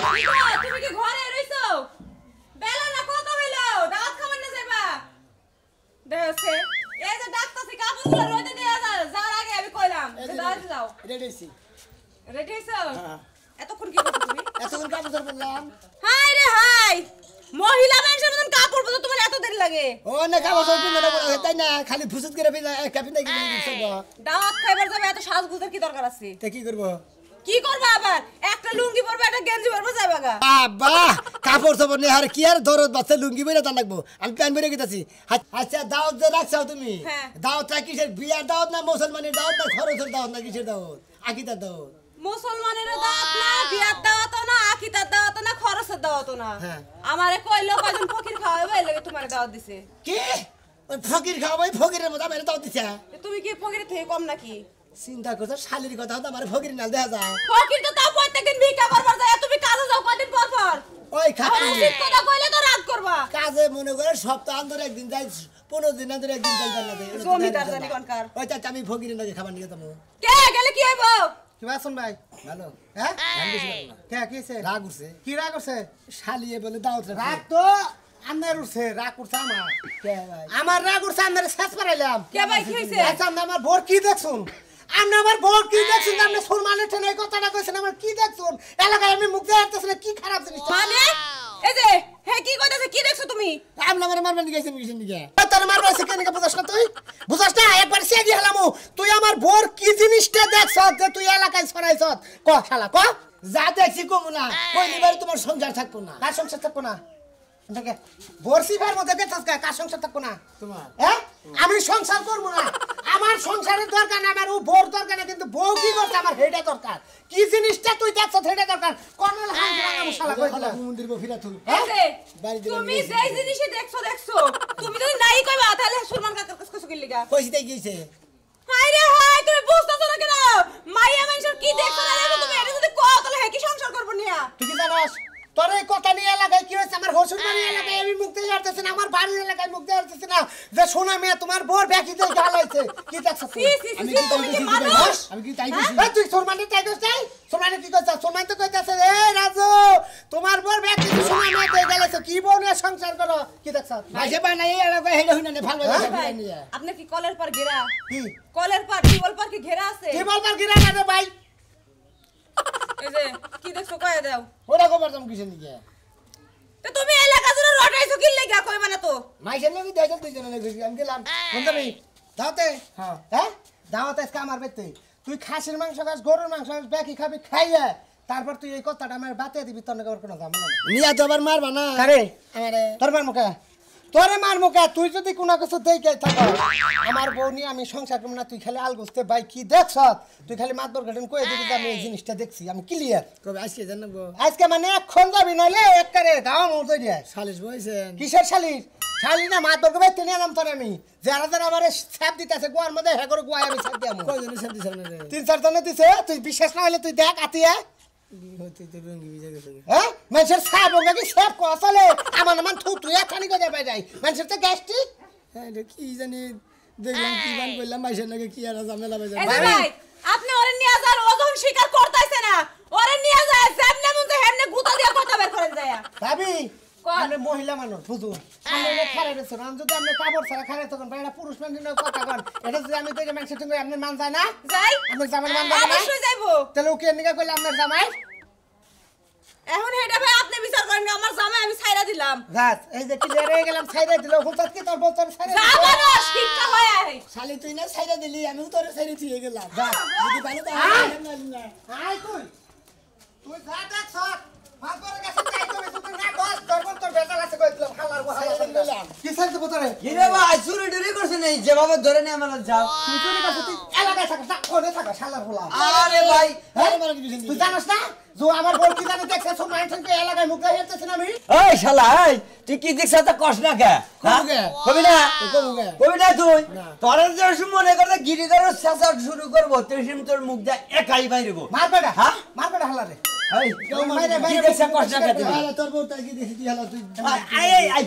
তুমি কি ঘরে রইছো? বেলা না কত হইলো? দাওয়াত খাবার না যাইবা? দেখছে এই যে ডাক্তারছে কাপড়গুলো রইতে দেয়া যায় যাওয়ার আগে আমি কইলাম যে দাওয়াতে যাও। রেডি হইছি। রেডি হইছো? হ্যাঁ। এতক্ষণ কি করছো তুমি? এতক্ষণ কাপড় ধরে বললাম। হাই রে হাই, মহিলা মানুষের মতন কাপড় পরতে তোমার এত দেরি লাগে? ও না কাপড় ধরে বললাম তাই না খালি ফুসুত করে ফেলা কাপি না কি দিছ গো। দাওয়াত খাইবার যাবে এত সাজগুজের কি দরকার আছে? তে কি করব? কি করবা আবার? একটা লুঙ্গি পরবে একটা গেঞ্জি পরবে যাইবা গা। বাবা কাপড় সবর নেই আর কি আর দরদ বাচ্চা লুঙ্গি বইরা তা লাগবো আমি প্যান বইরা গেতাছি আচ্ছা দাওয়াত যে রাখছাও তুমি হ্যাঁ। দাওয়াতটা কিসের বিয়ার দাওয়াত না মুসলমানের দাওয়াত না খরচের দাওয়াত না কিসের দাওয়াত আকিদার দাওয়াত মুসলমানের দাওয়াত না, বিয়ার দাওয়াত না, আকিদার দাওয়াত না, খরচের দাওয়াত না। হ্যাঁ। আমারে কইলো কয়জন ফকির খাওয়াবে এই লাগে তোমারে দাওয়াত দিছে। কি ওই ফকির খাওয়াই ফকিরের মতো আমার দাওয়াত দিছে তুমি কি ফকিরের থেকে কম নাকি? চিন্তা করছো শালির কথা তো আমার ফকির নাল দেখা যায় ফকির তো তাও প্রত্যেকদিন ভিক্ষা করবার যায়, তুমি কাজে যাও কয়দিন পর পর। ওই খাতি উচিত কথা কইলে তো রাগ করবা। কাজে মনে করে সপ্তাহ অন্তর একদিন যাই 15 দিন অন্তর একদিন যাই জান্নাতে জমিদার জানি কোনকার। ওই চাচা আমি ফকিরের নাকি খাবার নিয়ে যাবো কে গেলে কি হইব? কি বাসন ভাই ভালো হ্যাঁ আমি বেশি ভালো না। কে কিছে রাগ উঠছে কি রাগ করছে শালিয়ে বলে দাওয়াত রাগ রাখ তো আমার উঠছে রাগ করছে আমার কে ভাই আমার রাগ উঠছে আমার শেষ পারাইলাম কে ভাই কি হইছে? আচ্ছা আমার বোর কি দেখছুন আপনি আমার বোর কি দেখছুন আপনি সুরমানের ঠেনে এই কথাটা কইছেন আমার কি দেখছুন এলাকায় আমি মুখ দিয়ে আসতেছেন কি খারাপ জিনিস মানে এই যে হে কি কইতাছে কি দেখছো তুমি? আপনি আমার মারবেন গেছেন কিসের দিকে তোর মারবা আছে কেন বুঝাস না তুই বুঝাস না একবার সে দিয়ে হলামু তুই আমার বোর কি জিনিসটা দেখছ যে তুই এলাকায় ছড়াইছ ক শালা ক যা দেখছি কমু না কইলিবারে তোমার সংসার থাকবো না কার সংসার থাকবো না দেখে বর্ষিবার মধ্যে দেখছস কার সংসার থাকবো না তোমার হ্যাঁ আমি সংসার করবো না আমার সংসারের দরকার না আমার ও বোর দরকার না কিন্তু বউ কি করছে আমার হেডা দরকার কি জিনিসটা তুই দেখছ হেডা দরকার কর্নেল হান রাঙা মশলা কইলা মন্দির গো ফিরা তুই এই যে বাড়ি দিলাম তুমি যেই জিনিসই দেখছো তুমি যদি নাই কইবা তাহলে সুরমান কাকার কাছে কইছো কি লিগা? কইছি তাই গিয়েছে হাই রে হাই, তুমি বুঝতাছো না কেন? মাইয়া মানুষের কি দেখছো না দেখো তুমি এটা যদি কও তাহলে হে কি সংসার করব নিয়া? তুই কি জানাস তোর এই কথা নিয়ে এলাকায় কি হয়েছে আমার হসুর বাড়ি এলাকায় আমি মুখ দিয়ে আসতেছি না আমার বাড়ির এলাকায় মুখ দিয়ে আসতেছি না যে সোনা মেয়ে তোমার বোর ব্যাকি দিয়ে ঢালাইছে কি দেখছ তুই আমি সি কি তুমি কি তাই মানুষ? আমি কি তাই কইছি এই তুই সোরমানে তাই করছিস তাই সোরমানে কি করছিস সোরমান তো কইতাছে এ রাজু তোমার বোর ব্যাকি দিয়ে সোনা মেয়ে দিয়ে ঢালাইছে কি বউ নিয়ে সংসার করো কি দেখছ মাঝে বানাই এই এলাকা হেডা হইনা নে ভালো ভাই, ভালো নিয়ে আপনি কি কলের পার ঘেরা? কি কলের পার টিউবওয়েল পার কি ঘেরা আছে? কি বলবার গিরা না রে ভাই এই যে কি দেখছো কয়ে দাও। ওরা কবার তুমি কিসের দিকে তো তুমি এলাকা জুড়ে রটাইছো কি লাগা কইবা না তো? মাইসের নাকি দেখাল তুই জানা কইছি আমি গেলাম বন্ধু নেই দাওতে হ্যাঁ হ্যাঁ দাওয়াত আজকে আমার বেতে তুই খাসির মাংস খাস গরুর মাংস খাস ব্যাকি খাবি খাইয়া তারপর তুই এই কথাটা আমার বাতে দিবি তোর নাকি কোনো ঝামেলা নেই নিয়া তো আবার মারবা না আরে আমারে তোর মার মুখে তোরে মার মুখে তুই যদি কোনো কিছু দেখে থাক আমার বউ নিয়ে আমি সংসার করব না তুই খালি আল গুছতে ভাই কি দেখছ তুই খালি মাতবর ঘটন কই দিবি যে আমি এই জিনিসটা দেখছি আমি ক্লিয়ার কবে আসছে জানাবো আজকে মানে এখন যাবি নইলে একবারে দাও মতো দিয়ে সালিশ বইছেন কিসের শালির শালি না মাতবর কে বেতে নিয়ে নাম তোর আমি যারা যারা আমার ছাপ দিতেছে গোয়ার মধ্যে হ্যাঁ করে গোয়ায় আমি ছাপ দিয়াম কয়জনের শান্তি সামনে রে 3-4 জনে দিছে তুই বিশ্বাস না হলে তুই দেখ আতিয়া হতে তো রঙ্গি বিজে গেছে হ্যাঁ মানুষের ছাপ হোক কি ছাপ কসলে আমার নাম তুই এখানি কোথায় পাই যাই মানুষের তো গ্যাস্ট্রিক হ্যাঁ রে কি জানি দেখলাম কি বান কইলাম মাইসের নাকি কি আর ঝামেলা বাজে এই যে ভাই আপনি ওরে নিয়ে যান ওজন স্বীকার করতেছে না ওরে নিয়ে যায় যেমনে মন যে হেমনে গুতা দিয়া কথা বের করেন যায়। ভাবি কর। আমরা মহিলা মানুষ বুঝুন আমরা খারাপ রেছো আমি যদি আপনি কাপড় ছাড়া খারাপ তখন ভাই পুরুষ মানুষের কথা কন এটা যদি আমি দেখে মানুষের সঙ্গে আপনার মান যায় না যাই আপনার জামাই মান যায় না অবশ্যই যাইবো। তাহলে ওকে নিকা কইলে আপনার জামাই এখন হেটা ভাই আপনি বিচার করেন না, আমার জামাই আমি ছাইরা দিলাম। গাছ এই যে ক্লিয়ার হয়ে গেলাম ছাইরে দিল হুলতাত কি তোর বলতাম ছাইরে জামানো শিক্ষা হয় আই শালি তুই না ছাইরা দিলি আমিও তোরে ছাইরে দিয়ে গেলাম যা যদি ভালো তো না আই তুই যা দেখ সব ফাগরের কাছে যাই তুমি তুই না বস তোর বেজাল আছে কইছিলাম হালার হালার কি সাইতে পতরে কিরে ভাই চুরি টুরি করছে নাই যেভাবে ধরে নিয়ে আমরা যাও তুই চুরি করছিস তুই এলাকায় থাকা না কোনে থাকা শালার হোলা আরে ভাই হ্যাঁ মানে কিছু তুই জানিস না যে আমার বল কি জানি দেখছ সব মাইনকে এলাকায় মুখ দিয়ে হেঁটেছিস না আমি ওই শালা এই তুই কি দেখছ তা কষ্ট না কে কমুকে। কবি না কমুকে। কবি না তুই না। তোর যে মনে করে গিরিদার চেঁচা শুরু করবো তুই তোর মুখ দিয়ে একাই বাইরেবো মারবেটা হ্যাঁ? মারবেটা হালারে এই মাইরে কি দেখছ কষ্ট না কে আরে তোর বউ তাই কি দেখি তুই হলো তুই আই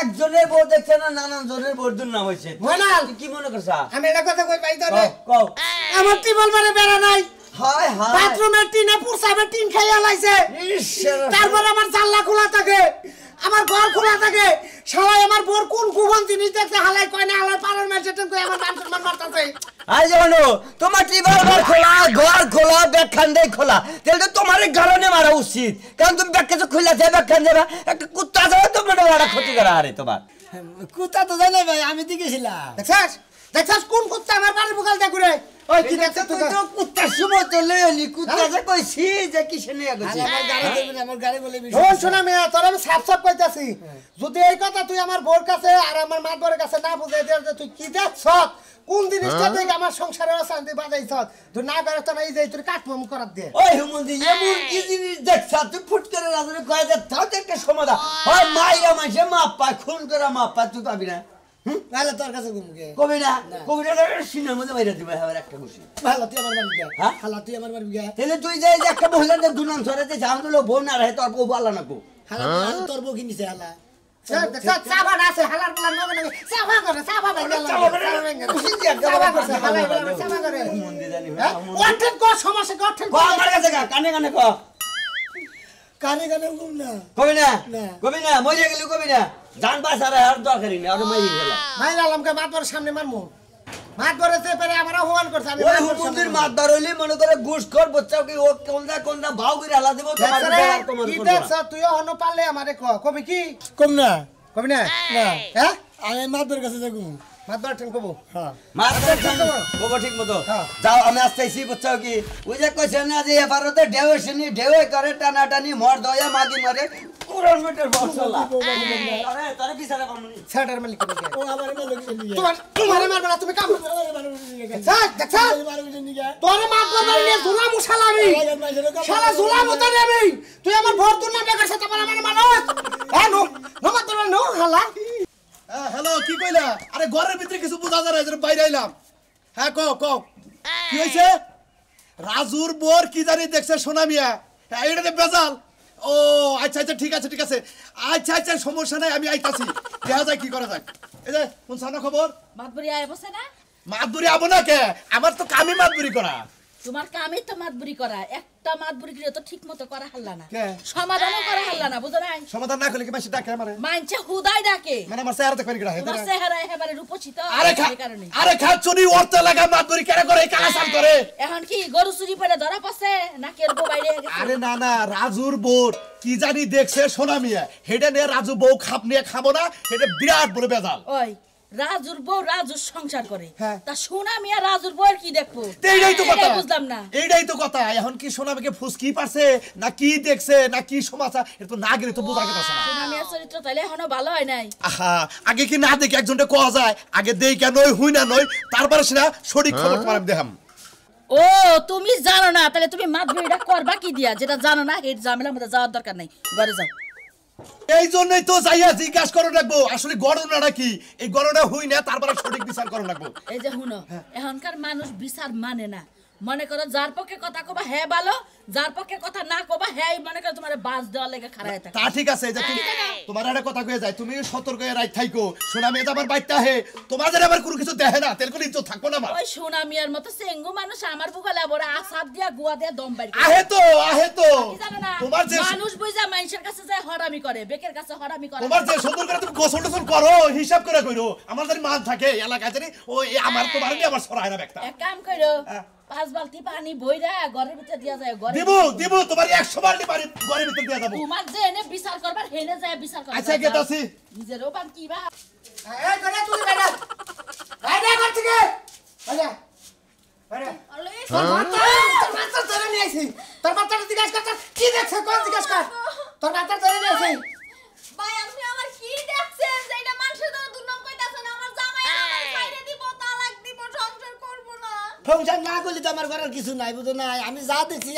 একজনের বউ দেখছে না নানান জনের বউর নাম হয়েছে মনাল তুই কি মনে করছ আমি এটা কথা কই পাই তো রে কও আমার টিবল মানে বেড়া নাই হায় হায় বাথরুমের টিনে পুরসাবে টিন খাইয়া লাইছে ঈশ্বর তারপর আমার জানলা খোলা থাকে আমার ঘর খোলা থাকে সবাই আমার বোর কোন কুবন জিনিস দেখতে হালাই কয় না হালাই পাড়ার মেয়ে টেন কই আমার মান সম্মান মারতাছে আই জানো তোমার টিবার খোলা ঘর খোলা ব্যাগখান খোলা তাহলে তো তোমার গালনে মারা উচিত কারণ তুমি ব্যাগ কিছু খুলে যাবে ব্যাগখান যাবে একটা কুত্তা যাবে তো মানে ওরা ক্ষতি করা আরে তোমার কুত্তা তো জানে ভাই আমি দিকেছিলাম দেখছাস কোন কুত্তা আমার বাড়ির বুকাল দে ঘুরে ওই কি দেখছ তুই তো কুত্তার সময় চলে এলি কুত্তা যে কইছি যে কিসে নিয়ে গেছি আমার গাড়ি দেবেন আমার গাড়ি বলে শোন শোনা মেয়ে তোর আমি সাফ সাফ কইতাছি যদি এই কথা তুই আমার বোর কাছে আর আমার মাতবরের কাছে না বুঝাই দে যে তুই কি দেখছ কোন জিনিসটা দেখে আমার সংসারে অশান্তি বাজাইছ তুই না করে তো না এই যে তুই কাটমম করার দে ওই হুমন্দি এমন কি জিনিস দেখছ তুই ফুট করে রাজনে কয় যে তাও তো একটা সমাধান হয় মাইয়া মাসে মাপ পায় খুন করে মাপ পায় তুই পাবি না ভালো তোর কাছে ঘুমকে কবি না সিনেমার মধ্যে বাইরে দিবে আবার একটা খুশি ভালো তুই আমার বাড়ি গা হ্যাঁ? হালা তুই আমার বাড়ি গা তাহলে তুই যে একটা মহিলাদের দুনাম ধরে যে জান দিল বোন না রাহে তোর বউ আল্লাহ না বউ হালা তোর বউ কি নিছে হালা চাবা আছে হালার বলা নগে নগে চাবা করে চাবা ভাই গেল খুশি যে একটা চাবা করে হালাই বলা চাবা করে হুমন্দি জানি ওঠেন কো সমস্যা ওঠেন ক আমার কাছে কানে কানে ক কানে কানে ঘুম না কবি না না। কবি না মরে গেলি কবি না জান বাসারে আর দরকারই নেই আর মাই গেল ভাই আলমকে মাতবরের সামনে মারমু মাতবরের যে পারে আমরা হুমান করছে আমি ওই হুমন্দির মাত ধরলি মনে করে ঘুষ কর বাচ্চাও কি ও কোনটা ভাও করে হালা দেব তোমার তোমার কি দেখছ তুই অন্য পারলে আমারে কবি কি কম না কবি না না হ্যাঁ আমি মাদুর কাছে যাবো মাতবর ঠেন কবো হ্যাঁ মার বাবা ঠিক মতো হ্যাঁ। যাও আমি আসতেছি বাচ্চাও কি ওই যে কইছে না যে এবারতে ঢেউ করে টানা টানি মর দয়া মাগি মারে পুরান মিটার বসলা আরে তোরে বিচারে পামনি স্যাটার মালিক কবি ও আমার মেয়ে লোক নিয়ে তোমারে মারবে না তুমি কাম দেখছ দেখছ তোরে মাতবর মারলে জুলা মুশালামি শালা জুলা মত নেবি তুই আমার ভর তুই না বেকার সাথে আমার মানুষ হ্যাঁ নো নো মাতবর নো হালা হ্যালো কি কইলা আরে ঘরের ভিতরে কিছু বুঝা যায় না এজন্য বাইরে আইলাম হ্যাঁ কও কি হইছে রাজুর বোর কি জানি দেখছে সোনা মিয়া হ্যাঁ এটাতে বেজাল ও আচ্ছা আচ্ছা ঠিক আছে আচ্ছা আচ্ছা সমস্যা নাই আমি আইতাছি দেখা যায় কি করা যায় এই যে কোন সানা খবর মাতবরি আয় বসে না মাতবুরি আবো না কে আমার তো কামই মাতবুরি করা তোমার কামই তো মাতবরি করা একটা মাতবরি করে তো ঠিক মতো করা হাল্লা না কে? সমাধানও করা হাল্লা না বুঝো নাই সমাধান না করলে কি মাসি ডাকে আমারে মানছে হুদাই ডাকে মানে আমার চেহারা দেখবেন কিনা তোমার চেহারা একেবারে রূপসী তো আরে এই কারণে আরে খাচ্ছনি অর্থ লাগা মাতবুরি কেন করে কালা সাল করে এখন কি গরু চুরি পড়ে ধরা পড়ছে নাকি এর বউ বাইরে গেছে আরে না রাজুর বোর কি জানি দেখছে সোনা মিয়া হেডে নিয়ে রাজু বউ খাপ নিয়ে খাবো না হেডে বিরাট বড় বেজাল ওই রাজুর বউ রাজুর সংসার করে হ্যাঁ। তা সোনা মিয়া রাজুর বউয়ের কি দেখবো এইটাই তো কথা এটাই বুঝলাম না এইটাই তো কথা এখন কি সোনা মিয়াকে ফুসকি পারছে না কি দেখছে না কি সমাচার এটা তো না গেলে তো বোঝা গেছে না সোনা মিয়ার চরিত্র তাইলে এখনো ভালো হয় নাই আহা আগে কি না দেখে একজনটা কোয়া যায় আগে দেই কেন হুই না নয় তারপরে সেটা সঠিক খবর তোমার আমি দেখাম ও তুমি জানো না তাহলে তুমি মাতবরিটা করবা কি দিয়া যেটা জানো না এই ঝামেলার মধ্যে যাওয়ার দরকার নাই ঘরে যাও এই জন্যই তো যাইয়া জিজ্ঞাসা করে রাখবো আসলে গণনাটা কি এই গণনা হুই না তারপরে সঠিক বিচার করে রাখবো এই যে হুনো এখনকার মানুষ বিচার মানে না মনে করো যার পক্ষে কথা কবা হ্যাঁ ভালো যার পক্ষে কথা না কবা হ্যাঁ মনে করো তোমার বাস দেওয়ার লেগে খাড়ায় থাকে তা ঠিক আছে যে তুমি তোমার একটা কথা কয়ে যায় তুমি সতর্ক হয়ে রাইট থাইকো সোনা মেয়ে আমার বাইতে আহে তোমাদের আবার কোনো কিছু দেখে না তেল কোনো ইজ্জত থাকবো না আমার ওই সোনা মিয়ার মতো সেঙ্গু মানুষ আমার বুকালে বড় আসাদ দিয়া গুয়া দিয়া দম বাইর করে। আহে তো কি জানো না তোমার যে মানুষ বুঝা মানুষের কাছে যায় হরামি করে বেকের কাছে হরামি করে তোমার যে সুন্দর করে তুমি গোসল টোসল করো হিসাব করে কইরো আমার যদি মান থাকে এলাকায় জানি ও আমার তোমার নিয়ে আমার সরায় না একটা এক কাম কইরো হ্যাঁ। 5 বালতি পানি বইরা ঘরের ভিতরে দিয়া যায় ঘরে দিব তোমার 100 বালতি পানি ঘরের ভিতর দিয়ে যাবো তোমার যে এনে বিচার করবার হেনে যায় বিচার করবার আচ্ছা গেতাছি নিজেরও বান কি বা এই করে তুই বেটা বাইরে কর থেকে বাইরে বাইরে তোর মাথা ধরে নিয়ে আইছি তোর মাথাটা জিজ্ঞাসা কর কি দেখছ কোন জিজ্ঞাসা কর তোর মাথা ধরে নিয়ে আইছি ভাই আপনি আমার কি দেখছেন যে এটা মানুষের দ্বারা দুর্নাম কইতাছেন আমার জামাই আমার ছাইরে দিব তালাক দিব সংসার করব না সংসার না করলে তো আমার ঘরের কিছু নাই বুঝো না আমি যা দেখছি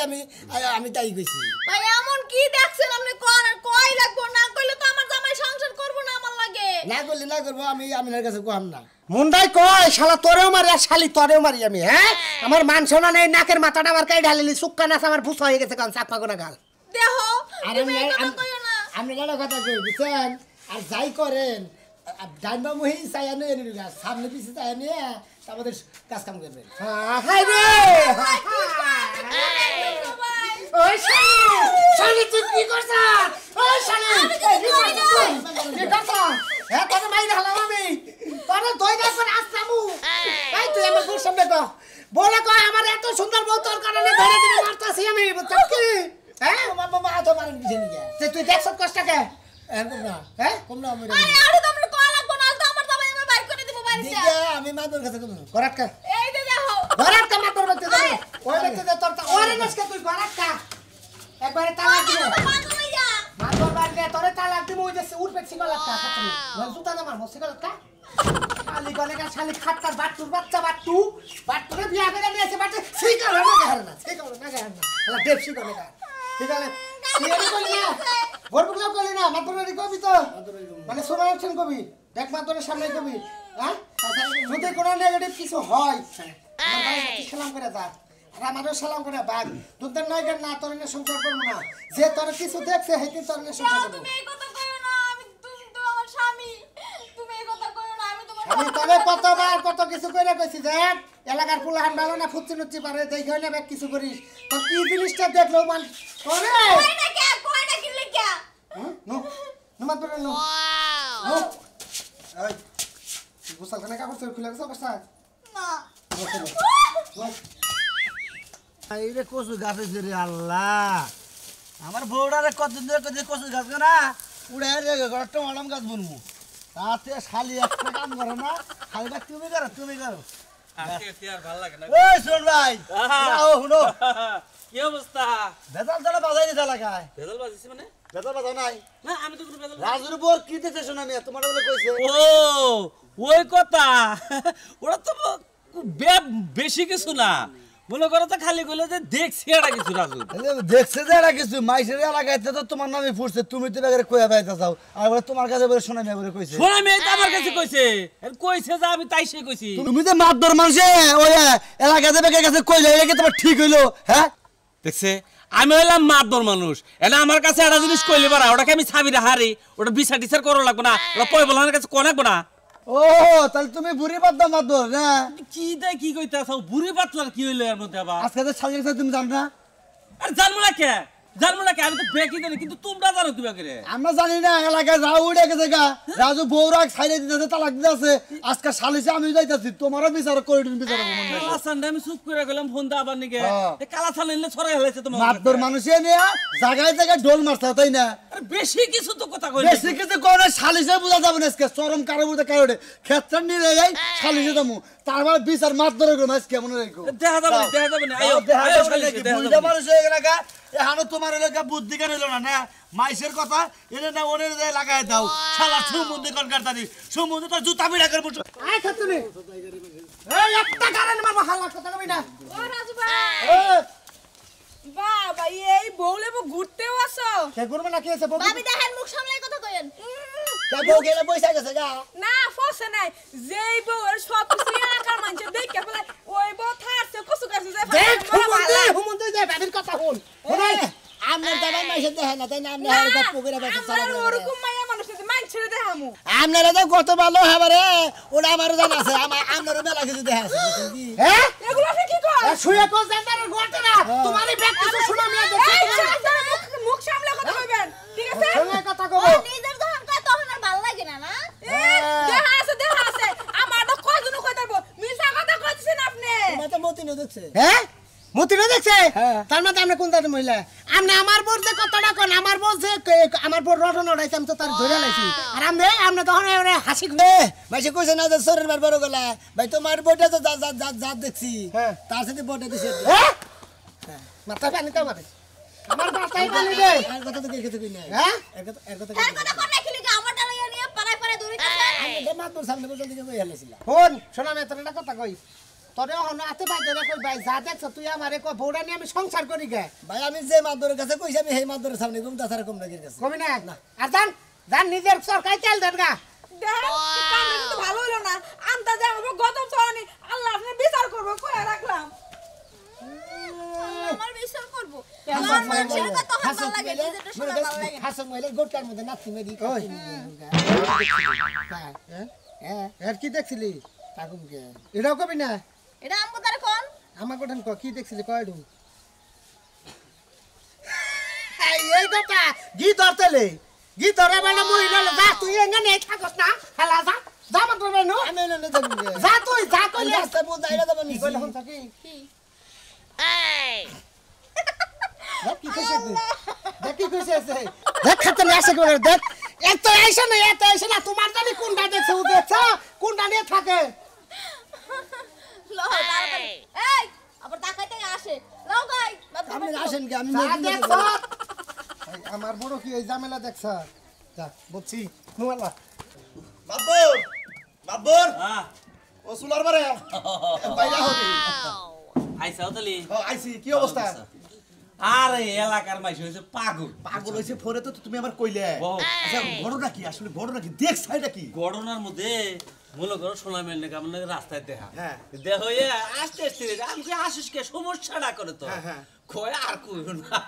আমি তাই কইছি ভাই এমন কি দেখছেন আপনি কোন কই লাগবো না কইলে তো আমার জামাই সংসার করব না আমার লাগে না করলে না করবো আমি আপনার কাছে কম না মুন্ডাই কয় শালা তোরেও মারি আর শালি তোরেও মারি আমি হ্যাঁ আমার মান শোনা নেই নাকের মাথাটা আমার কাই ঢালিলি সুক্কা নাচ আমার ভুসা হয়ে গেছে কারণ চাপা গোনা গাল দেহ আর তুমি এই কথা কইও না আপনি একটা কথা কই বুঝছেন আর যাই করেন ডাইনবা মহি চাইয়া নিয়ে নিবি সামনে পিছিয়ে চাইয়া নিয়ে আমাদের কাজ কাম করবেন হাই রে ওই শালি শালি তুই কি করছ ওই শালি কি করছ হ্যাঁ তোর মাইরে হলাম আমি তোর দই দই করে আসলামু এই তুই আমার বউর সামনে কর বলে কয় আমার এত সুন্দর বউ তোর কারণে ধরে দিনে মারতাছি আমি বুঝছিস কি হ্যাঁ মামা তো মারেন কিছু নিয়ে তুই দেখছ কষ্টকে এরকম না হ্যাঁ কম না আমি আরে আরে তোমরা কল লাগবো না তো আমার জামাই আমার বাইর করে দিব বাড়িতে দিদা আমি মাদুর কাছে কম গরাটকা এই যে দেখো গরাটকা মাতর বলতে দে ওই ব্যক্তি দে তোর ওরে নসকে তুই গরাটকা একবারে তালাক দিবি পাগল হইয়া মাতর বাড়লে তোরে তালাক দিবি ওই যে উঠবে সিগলাটকা খাচ্ছি ওই সুতা না মারমো সিগলাটকা শালি গলেকা শালি খাটকার বাট্টুর বাচ্চা বাট্টুরে বিয়া করে নিয়েছে বাট্টু সিগল না গাহার না এলা দেব সিগল না ঠিক আছে সিগল কলি না ভরপুলা কলি না মাতরের কবি তো মানে সোনারছেন কবি দেখ মাতরের সামনে কবি হ্যাঁ যদি কোনো নেগেটিভ কিছু হয় আমার ভাই সালাম করে যা আর আমারও সালাম করে বাঘ তোদের নাইগের না তোর নিয়ে সংসার করবো না যে তোর কিছু দেখছে হেতি তোর নিয়ে সংসার করবো তুমি এই কথা কইও না তুমি তো আমার স্বামী তুমি এই কথা কইও না আমি তোমার আমি তবে কতবার কত কিছু করে কইছি যে এলাকার পুলাহান ভালো না ফুচি নুচি পারে দেখে না ব্যাগ কিছু করিস তো কি জিনিসটা দেখলো মান করে কই না কি লিখা নো নমাত বলে নো নো এই গোসল খানা কাপড় চোর খুলে গেছে বসা না আইরে কচু গাছ হইছে রে আল্লাহ আমার বউডারে কতদিন ধরে কত কচু গাছ না উড়ে রে একটা মালাম গাছ বুনমু তাতে শালি একটা কাম করো না খালিটা তুমি করো আজকে আর ভালো লাগে না ওই শোন ভাই ও শুনো কি অবস্থা বেতাল তারা বাজাই দিতে লাগায় ভেজাল বাজিছে মানে বেতাল বাজাও নাই না আমি তো কোনো ভেজাল রাজুর বর কি দেখতে শোনা আমি তোমার বলে কইছে ও ওই কথা ওরা তো বেশি কিছু না মনে করো তো খালি কইলে যে দেখছি এটা কিছু রাজু দেখছে যে এরা কিছু মাইসের এলাকায় তো তোমার নামে ফুটছে তুমি তো বেগারে কইয়া পাইতে চাও আর বলে তোমার কাছে বলে শোনা আমি বলে কইছে শোনা মেয়ে তো আমার কাছে কইছে কইছে যে আমি তাই সে কইছি তুমি যে মাতদর মানুষে ওই এলাকাতে বেগের কাছে কইলে এটা কি তোমার ঠিক হইলো হ্যাঁ দেখছে আমি হইলাম মাতবর মানুষ এনা আমার কাছে একটা জিনিস কইলে পারা ওটাকে আমি ছাবিরে হারি ওটা বিচার টিচার করো লাগবো না ওটা পয় বলার কাছে কোন লাগবো না ও তাহলে তুমি বুড়ি পাদ্দা মাতদর না কি দেয় কি কইতে আছো বুড়ি পাতলার কি হইলো এর মধ্যে আবার আজকে তো সাজিয়ে গেছে তুমি জানো না আরে জানবো না কে আমি তো বেকি জানি কিন্তু তোমরা জানো কি করে আমরা জানি না এলাকায় রাউ উঠে গেছে গা রাজু বউরাক ছাইড়ে দিতেছে তালাক দিতেছে আজকে সালিসে আমি যাইতাছি তোমারও বিচার করে দিন বিচার করব মন আসানটা আমি চুপ করে গেলাম ফোন দা আবার নিকে হ্যাঁ। এ কালা ছালে ছড়াই হইছে তোমার মাতদর মানুষে নিয়া জায়গায় জায়গায় ডোল মারছে তাই না আরে বেশি কিছু তো কথা কই বেশি কিছু কোন সালিসে বুঝা যাবে না আজকে চরম কারো বুঝতে কারোরে ক্ষেত্র নিয়ে যাই সালিসে যাবো তারপর বিচার মাতদর করবো আজকে মনে রাখো দেখা যাবে না আয়ো আয়ো সালিসে দেখা বুঝতে যাবে পারছ এলাকা এখানে তোমার এলাকা বুদ্ধি কেন হইলো না মাইসের কথা এনে না ওনের যে লাগায় দাও শালা সমুদ্রে কনকার তারি সমুদ্রে তো জুতা বিড়া করে বসে আয় খাতুনি এই একটা কারণ মারবো হাল্লা কথা কবি না ও রাজু ভাই বাবা এই বউলে ঘুরতেও আসো কে করবে না কি আছে বউ ভাবি দেখেন মুখ সামলাই কথা কইেন কে বউ গেলে পয়সা গেছে গা না ফসে নাই যেই বউ এর সব কিছু এলাকার মানুষ দেখে ফেলে ওই বউ থাকছে কসু কাছে যায় দেখ হুমন্দি যায় বাবির কথা শুন শুনাই আপনার দাদা মাইসে দেখে না তাই না আপনি আর গপ্প করে বসে আমরা ওরকম মাইয়া মানুষ আছে মাইন ছেড়ে দেখামু আপনারা তো কত ভালো হবারে ওটা আমারও জানা আছে আপনারও মেলা কিছু দেখা আছে বুঝছেন কি হ্যাঁ এগুলো আপনি কি করেন শুয়ে কোন জান্দারের ঘটনা তোমারই ব্যাগ কিছু শোনা মিয়া দেখছি এই সাবধানে মুখ সামলে কথা কইবেন ঠিক আছে শুনে কথা কব নিজের যখন কয় তখন আর ভালো লাগে না না দেখা আছে আমার তো কয়জন কই দেব মিছা কথা কইছেন আপনি তোমার তো মতিনও দেখছে হ্যাঁ মতিরা দেখছে হ্যাঁ। তার মধ্যে আমরা কোন দাঁড়ে মহিলা আপনি আমার বোর যে কথাটা কোন আমার বোর যে আমার বোর রটন ওড়াইছে আমি তো তার ধরে লাইছি আর আমরা তখন হাসি মাইসে কইছে না যে শরীর বার বড় গলা ভাই তোমার বইটা তো যা দেখছি হ্যাঁ। তার সাথে বইটা দিছে হ্যাঁ মাথা পানি তো মারে আমার মাথায় পানি দে আর কথা তো কিছু কই নাই হ্যাঁ এর কথা এর কথা কোন রাখলি কি আমার টালা নিয়ে পাড়ায় দৌড়িতেছে আমি মাত্র সামনে পর্যন্ত দিকে কই হেলেছিলাম ফোন শোনা না তোর একটা কথা কই তোরে হন আতে ভাই তোরে কই ভাই যা দেখছ তুই আমারে কই বউড়া নিয়ে আমি সংসার করি গে ভাই আমি যে মাদুরের কাছে কইছি আমি সেই মাদুরের সামনে ঘুমতা সারা কম লাগির কাছে কবি না আর জান নিজের সরকার চাল দেন গা দেখেন কামটা কিন্তু ভালো হলো না আন্দাজে হবে গতম চড়ানি আল্লাহ আপনি বিচার করবো কয়ে রাখলাম আমার বিচার করব আমার মানুষের কথা তখন ভালো লাগে নিজেরটা শোনা ভালো লাগে না। হাসন মহিলা গোটকার মধ্যে নাচি মেরি ওই। হ্যাঁ এর কি দেখছিলি তাকুম কে এটাও কবি না এটা আমগো তারে কোন আমার কোঠেন ক কি দেখছিলি কয়ডু এই কথা গি ধরতেলে গি ধরে মানে মই না যা তুই এঙ্গা নেই থাকস না হেলা যা যা মাত্র বেনু আমি না দেখব যা তুই যা কইলে রাস্তা বল দাইরা যাব নি কইলে হন থাকি দেখ কি কইছে দেখ কি কইছে দেখ খাতে না আসে করে দেখ এত আইসা না তোমার জানি কোনটা দেখছে ও দেখছ কোনটা নিয়ে থাকে লো তাড়াতাড়ি এই আবার তাকাইতে আসে লও গাই আপনি আসেন কি আমি যা দেখছ আমার বড় কি এই ঝামেলা দেখছ যা বুঝছি নুয়ালা মাতবর মাতবর হ্যাঁ ও সুলার বারে বাইরা হবে আইসাও তালি ও আইছি কি অবস্থা আরে এলাকার মাইস হইছে পাগল পাগল হইছে ফোরে তো তুমি আমার কইলে ও। আচ্ছা ঘটনা কি আসলে ঘটনা কি দেখ সাইডা কি গড়নার মধ্যে মনে করো সোনা মেল নাকি আমার নাকি রাস্তায় দেখা হ্যাঁ। দেহ আস্তে আস্তে আমি কি আসিস কে সমস্যাটা করে তো হ্যাঁ, হ্যাঁ। কয় আর কই না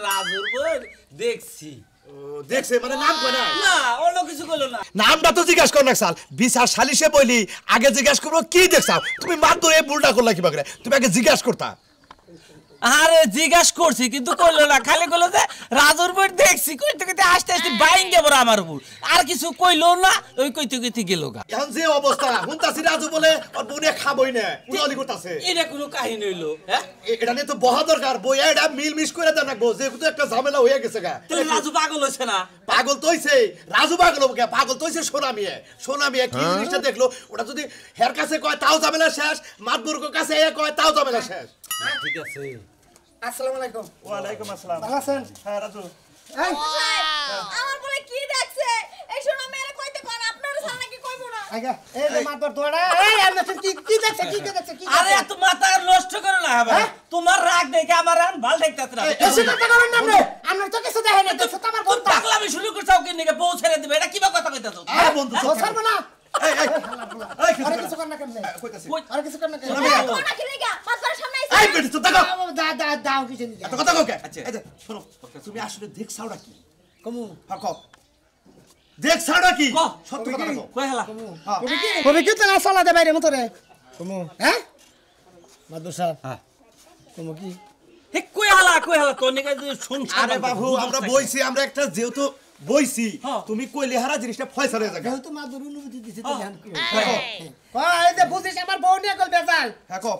রাজুর বই দেখছি ও দেখছে মানে নাম কয় না না অন্য কিছু কইলো না নামটা তো জিজ্ঞাসা কর না সাল বিচার সালিশে বইলি আগে জিজ্ঞাসা করবো কি দেখছাও তুমি মার ধরে বুলটা করলা কি বাগরে তুমি আগে জিজ্ঞাসা করতা আরে জিজ্ঞাস করছি কিন্তু কইলো না খালি কইলো যে রাজুর বই দেখছি কইতে কইতে আস্তে আস্তে বাইং গে বড় আমার উপর আর কিছু কইলো না ওই কইতে কইতে গেল গা এখন যে অবস্থা হুনতাছি রাজু বলে ওর বোনে খাবই না উড়ালি করতাছে এটা কোনো কাহিনী হইলো হ্যাঁ এটা নিয়ে তো বহা দরকার বই এটা মিল মিস করে দেন রাখবো যেহেতু একটা ঝামেলা হয়ে গেছে গা তুই রাজু পাগল হইছে না পাগল তো হইছে রাজু পাগল হবে কে? পাগল তো হইছে সোনামিয়া কি জিনিসটা দেখলো ওটা যদি হের কাছে কয় তাও ঝামেলা শেষ মাতবুরকো কাছে এ কয় তাও ঝামেলা শেষ ঠিক আছে আসসালামু আলাইকুম ওয়ালাইকুম আসসালাম ভালো আছেন হ্যাঁ রাজু এই আমার বলে কি দেখছে এই শোনা মেরে কইতে কোন আপনার সামনে কি কইবো না আগে এই যে মাতবার তোড়া এই আমি কি দেখছে কি দেখছে কি আরে এত মাথা নষ্ট করো না ভাই তোমার রাগ দেখে আমার রান ভাল দেখতাছ না এসে কথা করেন না আপনি আমরা তো কিছু দেখেন না দেখছো তো আমার তুই বলতা পাগলামি শুরু করছাও কি নিকে বউ ছেড়ে দিবে এটা কিবা কথা কইতাছ আরে বন্ধু ও ছাড়বো না এই এই আরে কিছু কর না কেন কইতাছি আরে কিছু কর না কেন কোনা কি লাগা মাতবার সামনে আইছে এই বেটি তো দেখো দাও কিছু নিয়ে এত কথা কও কে আচ্ছা এই যে শোনো তুমি আসলে দেখছাওটা কি কমু হ্যাঁ কও দেখছাওটা কি কও। সত্য কথা কও কই হেলা হ্যাঁ কবে কি তো আসলা দে বাইরে মতরে কমু হ্যাঁ মাদুর সাহেব হ্যাঁ। কমু কি হে কই হেলা তোর নিকে যে সংসার আরে বাবু আমরা বইছি আমরা একটা যেহেতু বইছি হ্যাঁ। তুমি কইলে হারা জিনিসটা ফয়সাল হয়ে যাবে যেহেতু মাদুর অনুমতি দিছে তো ধ্যান করো এই যে বুঝিস আমার বউ নিয়ে গল বেজাল হ্যাঁ কও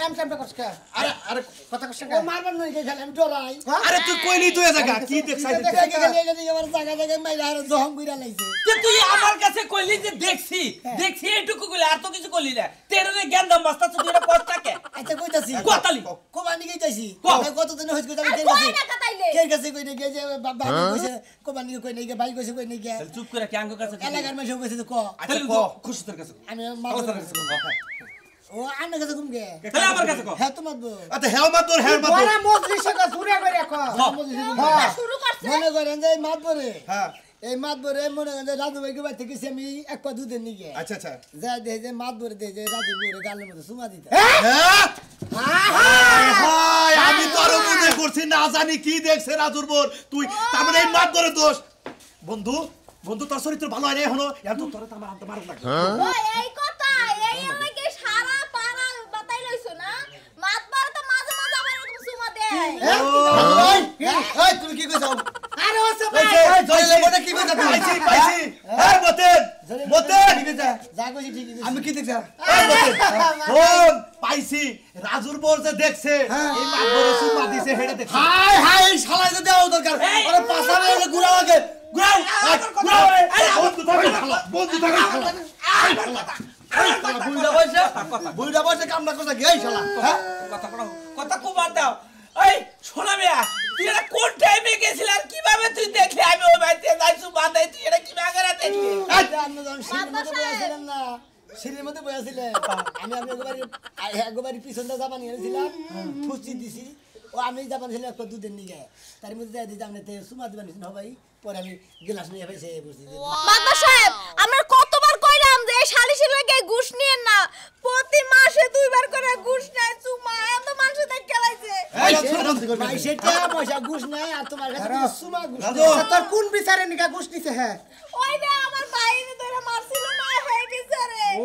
এম সেমটা করছকা আরে আরে কথা করছকা ও মারবার নই খেলে আমি ডরাই আরে তুই কইলি তুই এ জায়গা কি দেখছাই দেখে গেলে আমার জায়গা জায়গায় মাইরা আর জহম কইরা লাইছে তুই আমার কাছে কইলি যে দেখছি এইটুকু কইলি আর তো কিছু কইলি না তেরে জ্ঞান দাম বাস্তা তুই এটা কষ্টটাকে আচ্ছা কইতাছি কোতালি কোবানি গইতাছি ক। কতদিন হইছে কইতা আর কে কই গেছে না কাটাইলে কে গেছে কই নাই যে বাবা কইছে কোবানি কই নাই গে ভাই কইছে কই নাই গে চুপ করে কি আঙ্গ কাছে এলাকার মানুষ কইছে তো ক আচ্ছা ক খুশি তোর কাছে আমি আলোচনা মাদুর করছি ও আন্না কাছে ঘুম গে তাহলে আমার কাছে কও হ্যাঁ তো মাদবো আচ্ছা হেও মাতর হেও মাতর বড় মজলিসে কা ঘুরে করে কো হ্যাঁ শুরু করছে মনে করেন যে মাদবরে হ্যাঁ এই মাদবরে মনে করেন যে রাজু ভাইকে বাড়ি থেকে আমি এক পা দুধের নিয়ে আচ্ছা আচ্ছা যা দেখে যে মাদবরে দেখে যে রাজু বউরে গালের মধ্যে চুমা দিতে হ্যাঁ হায় আমি তো আরো মনে করছি না জানি কি দেখছে রাজুর বোন তুই তার মানে এই মাত ধরে দোষ বন্ধু বন্ধু তোর চরিত্র ভালো হয় না এখনো এত তোরে তো আমার আনতে মারুক লাগে ওই এই কথা এই আমাকে সারা পাড়া বাতাই লইছো না মাতবার তো মাঝে মাঝে আবার এরকম সুমা দেয় এই তুমি কি কইছো আরে ওসে এই জয়লে মনে কি কইতা পাইছি পাইছি এই মতেন মতেন যা কইছি ঠিক আমি কি দেখছ এই মতেন ফোন পাইছি রাজুর বোর যে দেখছে এই মাত ধরে সুমা দিছে হেডে দেখছে হাই হাই এই শালা যে দেওয়া দরকার আরে পাছা মেরে ঘুরা লাগে গুরাও গুরাও বন্ধু থাকে বন্ধু থাকে বুইড়া বসে কামনা করতে গেই শালা হ্যাঁ কথা কবার দাও এই শোনা মিয়া তুই এটা কোন টাইমে গেছিস আর কিভাবে তুই দেখলি আমি ওই বাড়িতে যাইছু বাদাই তুই এটা কিভাবে করে দেখলি আমি যখন সিঁড়ির মধ্যে বসেছিলাম না সিঁড়ির মধ্যে বসেছিলাম আমি একবারই পিছনটা জাপান নিয়েছিলাম ফুচি দিছি ও আমি জাপান ছিলাম একটা দুধের নিয়ে তার মধ্যে যাই দিতে আমি সুমা দিবান ভাই পরে আমি গ্লাস নিয়ে ফেসে বসে মাতবার সাহেব আমরা কতবার কইলাম যে এই শালিশের লাগে ঘুষ নিয়েন না প্রতি মাসে দুইবার করে ঘুষ নেয় সুমা এত মানুষ দেখ খেলাইছে ভাই সেটা পয়সা ঘুষ নাই আর তোমার কাছে সুমা ঘুষ তোর কোন বিচারে নিকা ঘুষ নিছে হ্যাঁ ওই যে আমার ভাইরে ধরে মারছিল না হে বিচারে ও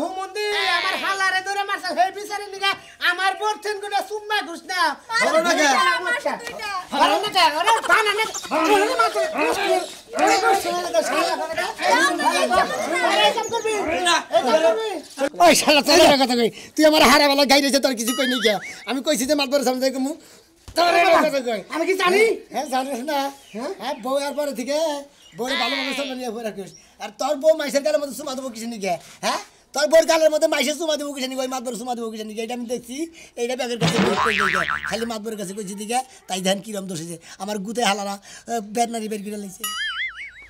হুমন্দি আমার হালারে ধরে মারছে আছে হে বিচারে নিগা আমার বর্তেন গুলো সুম্মা ঘুষ না বলো না কে? আমার সাথে দুইটা আরে না কে আরে বানা না আরে মাত্র আরে ঘুষ না শালা আরে কাম করবি ওই শালা তোর কথা কই তুই আমার হারা বেলা গাইরেছে তোর কিছু কই নি কে আমি কইছি যে মাতবর সামনে কমু তোর কথা কই আমি কি জানি হ্যাঁ জানিস না হ্যাঁ বউ আর পরে থেকে বউর ভালো ভালো সব নিয়ে পড়ে রাখিস আর তোর বউ মাইসের গালের মধ্যে চুমা দেবো কিছু নিকে হ্যাঁ তোর বউর গালের মধ্যে মাইসের চুমা দেবো কিছু নিকে ওই মাতবর চুমা দেবো কিছু নিকে এটা আমি দেখছি এইটা ব্যাগের কাছে খালি মাতবরের কাছে কইছি দিকে তাই ধ্যান কিরম দোষেছে আমার গুতে হালারা ব্যাটনারি বের করে লাইছে